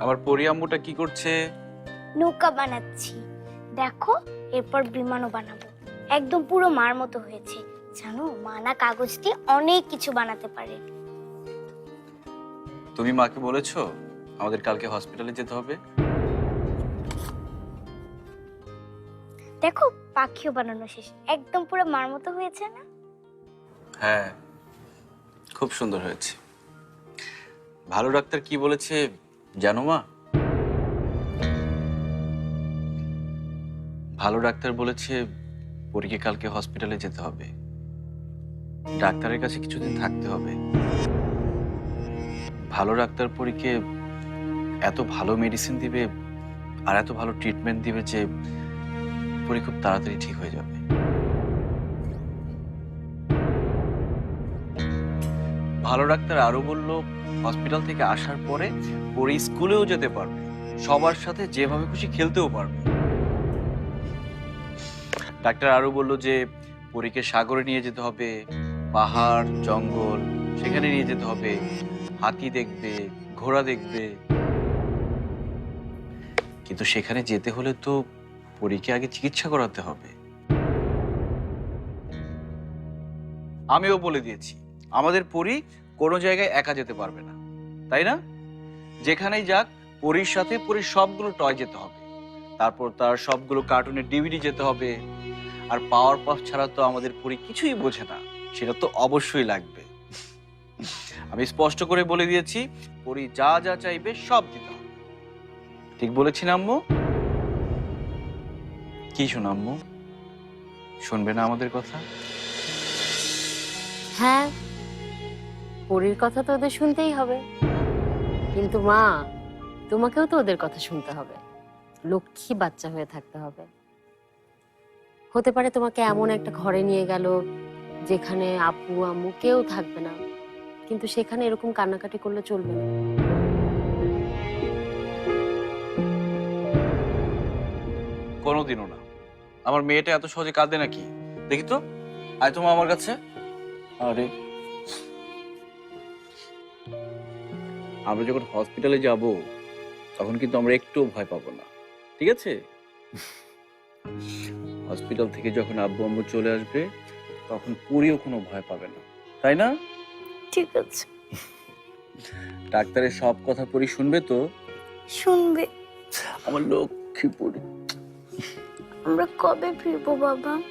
আমার পরি আম্মুটা কি করছে? নৌকা বানাচ্ছি। দেখো, এরপর বিমানও বানাবো। একদম পুরো মার মতো হয়েছে। জানো, মা না কাগজ দিয়ে অনেক কিছু বানাতে পারে। তুমি মাকে বলেছো আমাদের কালকে হসপিটালে যেতে হবে? দেখো, পাখিও বানানো শেষ। একদম পুরো মার মতো হয়েছে না? হ্যাঁ, খুব সুন্দর হয়েছে। ভালো ডাক্তার কি বলেছে জানো মা? ভালো ডাক্তার বলেছে পরীকে কালকে হসপিটালে যেতে হবে। ডাক্তারের কাছে কিছুদিন থাকতে হবে। ভালো ডাক্তার পরীকে এত ভালো মেডিসিন দিবে আর এত ভালো ট্রিটমেন্ট দিবে যে পরী খুব তাড়াতাড়ি ঠিক হয়ে যাবে। ভালো ডাক্তার আরো বলল হসপিটাল থেকে আসার পরে পরী স্কুলেও যেতে পারবে, সবার সাথে যেভাবে খুশি খেলতেও পারবে। ডাক্তার আরো বলল যে পরীকে সাগরে নিয়ে যেতে হবে, পাহাড় জঙ্গল সেখানে নিয়ে যেতে হবে, হাতি দেখবে, ঘোড়া দেখবে। কিন্তু সেখানে যেতে হলে তো পরীকে আগে চিকিৎসা করাতে হবে। আমিও বলে দিয়েছি আমাদের পরী কোনো জায়গায় একা যেতে পারবে না, তাই না? যেখানেই যাক পরীর সাথে পরীর সবগুলো টয় যেতে হবে, তারপর তার সবগুলো কার্টুনের ডিভিডি যেতে হবে। আর পাওয়ার পাফ ছাড়া তো আমাদের পরী কিছুই বোঝে না, সেটা তো অবশ্যই লাগবে। আমি স্পষ্ট করে বলে দিয়েছি পরী যা যা চাইবে সব দিতে হবে। ঠিক বলেছি না আম্মু? কি শোনো আম্মু, শুনবে না আমাদের কথা? হ্যাঁ, পরীর কথা তো ওদের শুনতেই হবে, কিন্তু মা, তোমাকেও তো ওদের কথা শুনতে হবে। লক্ষ্মী বাচ্চা হয়ে থাকতে হবে। হতে পারে তোমাকে এমন একটা ঘরে নিয়ে গেল যেখানে আপু আম্মু কেউ থাকবে না, কিন্তু সেখানে এরকম কান্নাকাটি করলে চলবে না। কোনোদিনও না। আমার মেয়েটা এত সহজে কাঁদে নাকি? দেখি তো, আয় তোমা আমার কাছে। আরে, আমরা যখন হসপিটালে যাব তখন কিন্তু আমরা একটুও ভয় পাবো না, ঠিক আছে? হসপিটাল থেকে যখন আব্বু আম্মু চলে আসবে তখন পরিও কোনো ভয় পাবে না, তাই না? ঠিক আছে। ডাক্তারের সব কথা পরি শুনবে তো? শুনবে। আমার লক্ষ্মী পরি। আমরা কবে ফিরবো বাবা?